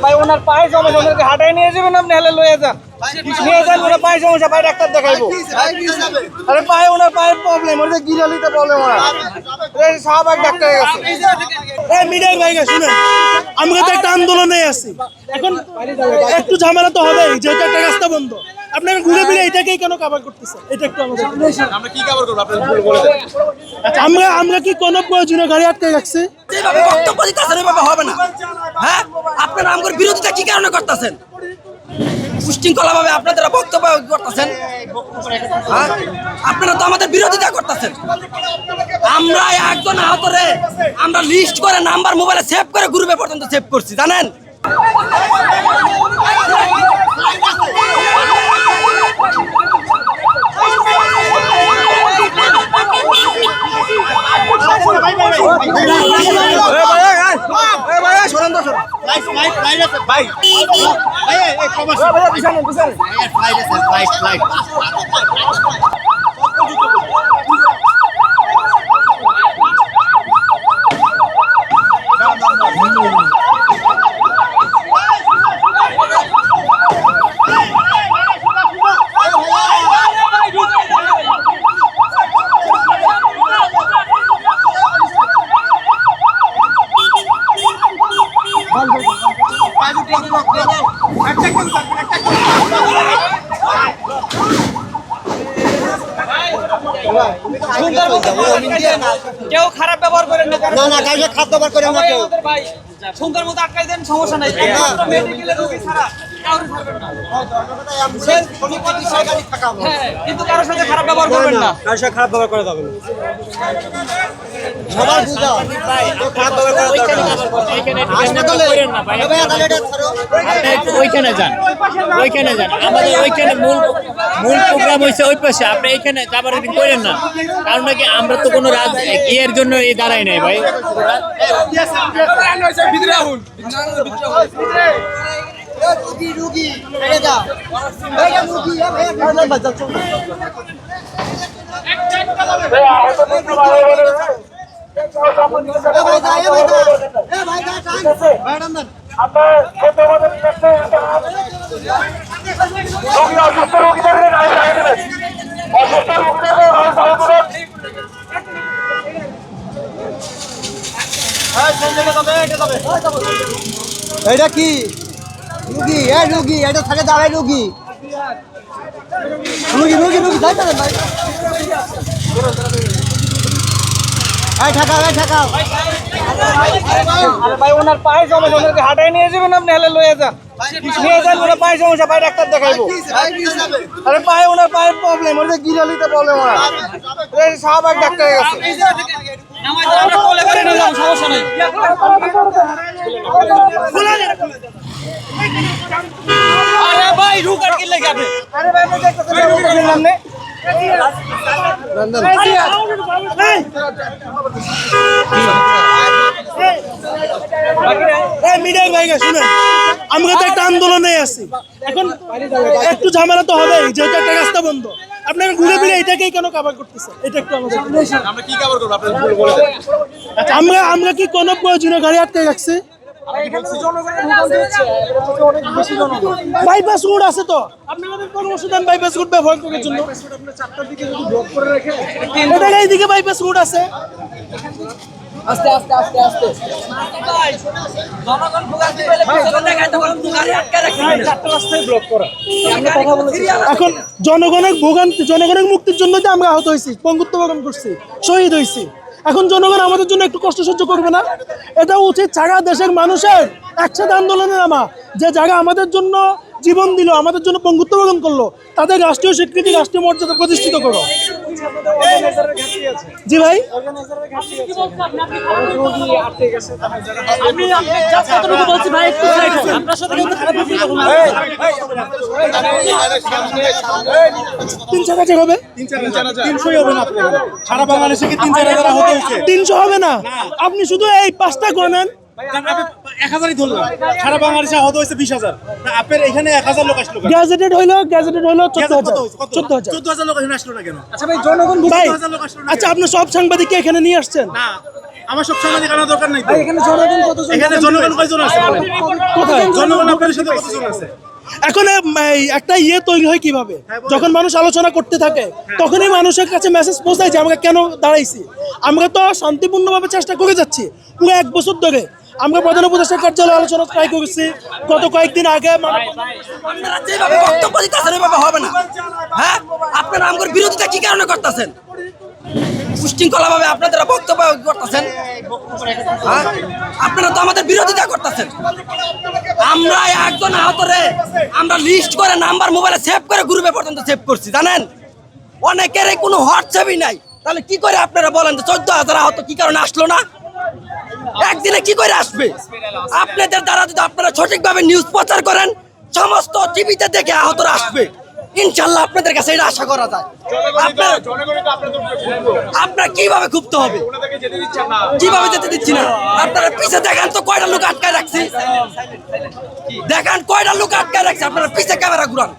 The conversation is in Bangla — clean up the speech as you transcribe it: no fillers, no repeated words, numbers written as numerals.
ভাই ওনার পায়ে সমস্যা, ওনাকে হাঁটাই নিয়ে যাবেন আপনি, হেলে লয়ে যান, নিয়ে যান, ওনার পায়ে সমস্যা, পায়ে ডাক্তার দেখাইবো। আরে পায়ে ওনার পায়ের প্রবলেম, ওর গিরালিতে প্রবলেম, ওনার শাহবাগ ডাক্তারের কাছে। এই মিডিয়া ভাইগা শুনেন, আমরা তো একটা আন্দোলনে আছি, এখন একটু ঝামেলা তো হবেই, যেহেতু একটা রাস্তা বন্ধ। আপনারা ঘুরে ফিরে এটাকেই কেন কভার করতেছেন? এটা একটু আমাদের আমরা কি কভার করব আপনারা বলে দেন। আমরা কি কোনো প্রয়োজনীয় গাড়ি আটকে রাখছি? যেভাবে বক্তব্য দিতেছেন এভাবে হবে না। হ্যাঁ, আপনারা আমার বিরোধিতা কি কারণে করতেছেন? উশৃঙ্খলা ভাবে আপনারা বক্তব্য করতেছেন। হ্যাঁ, আপনারা তো আমাদের বিরোধিতা করতেছেন। আমরা একজন আহতরে আমরা লিস্ট করে নাম্বার মোবাইলে সেভ করে গ্রুপে পর্যন্ত সেভ করছি, জানেন? কেউ খারাপ ব্যবহার করেন না, না কাউকে খারাপ ব্যবহার করে না কেউ। ভাই সুন্দর মতো আটকাই দেন, সমস্যা নাই। মেডিকেলের রোগী ছাড়া কাউকে ছাড়বেন না। হ্যাঁ, কিন্তু কারোর সাথে খারাপ ব্যবহার করবেন না। কারোর সাথে খারাপ ব্যবহার করা যাবে না। সবার বুঝাও খারাপ ব্যবহার করা দরকার না। হাসপাতালে ভাই তাহলে এটা ছাড়ো, ওইখানে যান, ওইখানে যান। আমাদের ওইখানে মূল প্রোগ্রাম হয়েছে ওই পাশে, আপনি এইখানে যাবার করেন না। কারণ নাকি আমরা তো কোনো এর জন্য এই দাঁড়াই নাই ভাই। রুগী ছেড়ে দাও, রুগী এটা কি রুগী? রুগী এটা থাকে দাঁড়ায়, রুগী রুগী রুগী রুগী যাইতে দেন ভাই। ঠাকাও ঠাকাও। আরে ভাই ওনার পায়ে সমস্যা, ওনাকে হাঁটাই নিয়ে যাবেন আপনি, হেলে লয়ে যান, নিয়ে যান, ওনার পায়ে সমস্যা, পায়ে ডাক্তার দেখাইবো। আরে পায়ে ওনার পায়ের প্রবলেম, ওর গিরালিতে প্রবলেম, ওনার শাহবাগ ডাক্তারের কাছে। সমস্যা নাই। আরে ভাই রুকার কি লাগে আপনি? আরে ভাই আপনি দেখতেছেন সামনে মিডিয়া ভাইগা শুনেন, আমরা তো একটা আন্দোলনে আছি, এখন একটু ঝামেলা তো হবেই, যেহেতু একটা রাস্তা বন্ধ। আপনারা ঘুরে ফিরে এটাকেই কেন কভার করতেছেন? এটা একটু আমাদের আমরা কি কভার করব আপনারা বলে দেন। আমরা কি কোনো প্রয়োজনীয় গাড়ি আটকে রাখছি? বাইপাস রোড আছে তো, আপনাদের পরামর্শ দেন বাইপাস রোড ব্যবহার করার জন্য। এটা এইদিকে বাইপাস রোড আছে। আস্তে আস্তে আস্তে আস্তে জনগণ ভোগান্তি পেলে পেছনে দেখাইতে পারেন, গাড়ি আটকে রাখেন, চারটা রাস্তায় ব্লক করা। আমরা কথা বলেছি, এখন জনগণের ভোগান্তি, জনগণের মুক্তির জন্য তো আমরা আহত হয়েছি, বঙ্গুত্ব বরণ করছি, শহীদ হয়েছি। এখন জনগণ আমাদের জন্য একটু কষ্ট সহ্য করবে না? এটা উচিত সারা দেশের মানুষের একসাথে আন্দোলনে নামা, যে যারা আমাদের জন্য জীবন দিল, আমাদের জন্য বঙ্গুত্ব বরণ করলো, তাদের রাষ্ট্রীয় স্বীকৃতি, রাষ্ট্রীয় মর্যাদা প্রতিষ্ঠিত করো। জি ভাই, হবে 300 হবে না সারা বাংলাদেশে কি 3-4,000 হতে হয়েছে? 300 হবে না, আপনি শুধু এই 5টা গণেন। 1000ই ধরলাম, সারা বাংলাদেশে হতে হয়েছে 20,000। আপনার এখানে 1000 লোক আসলো, গ্যাজেটেড হইলো 14,000 লোক এখানে আসলো না কেন? আচ্ছা ভাই, জনগণ ভাই, আচ্ছা আপনি সব সাংবাদিককে এখানে নিয়ে আসছেন? না, আমার সব সাংবাদিক আনা দরকার নাই তো। এখানে জনগণ কতজন এখানে জনগণ কয়জন আছে বলেন? কোথায় জনগণ আপনাদের সাথে কতজন আছে? এখন এই একটা তৈরি হয় কিভাবে, যখন মানুষ আলোচনা করতে থাকে তখনই মানুষের কাছে মেসেজ পৌঁছায় যে আমরা কেন দাঁড়াইছি। আমরা তো শান্তিপূর্ণভাবে চেষ্টা করে যাচ্ছি পুরো 1 বছর ধরে। আমরা প্রধান উপদেষ্টার কার্যালয়ে আলোচনা ট্রাই করেছি গত কয়েকদিন আগে। আপনারা যেভাবে বক্তব্য দিতেছেন এভাবে হবে না। হ্যাঁ, আপনারা আমার বিরোধিতা কি কারণে করতেছেন? উশৃঙ্খলা ভাবে আপনারা বক্তব্য করতেছেন। হ্যাঁ, আপনারা তো আমাদের বিরোধিতা করতেছেন। আমরা একজন আহতরে আমরা লিস্ট করে নাম্বার মোবাইলে সেভ করে গ্রুপে পর্যন্ত সেভ করছি, জানেন? অনেকের কোনো হোয়াটসঅ্যাপই নাই। তাহলে কি করে আপনারা বলেন 14,000 আহত কি কারণে আসলো না? একদিনে কি করে আসবে? আপনাদের দ্বারা যদি আপনারা সঠিকভাবে নিউজ প্রচার করেন, সমস্ত টিভিতে দেখে আহতরা আসবে। ইনশাল্লাহ আপনাদের কাছে এটা আশা করা যায়। আপনারা কিভাবে ক্ষুব্ধ হবে? কিভাবে যেতে দিচ্ছি না? আপনারা পিছে দেখান তো কয়টা লোক আটকায় রাখছি, দেখান কয়টা লোক আটকায় রাখছে। আপনারা পিছে ক্যামেরা ঘুরান।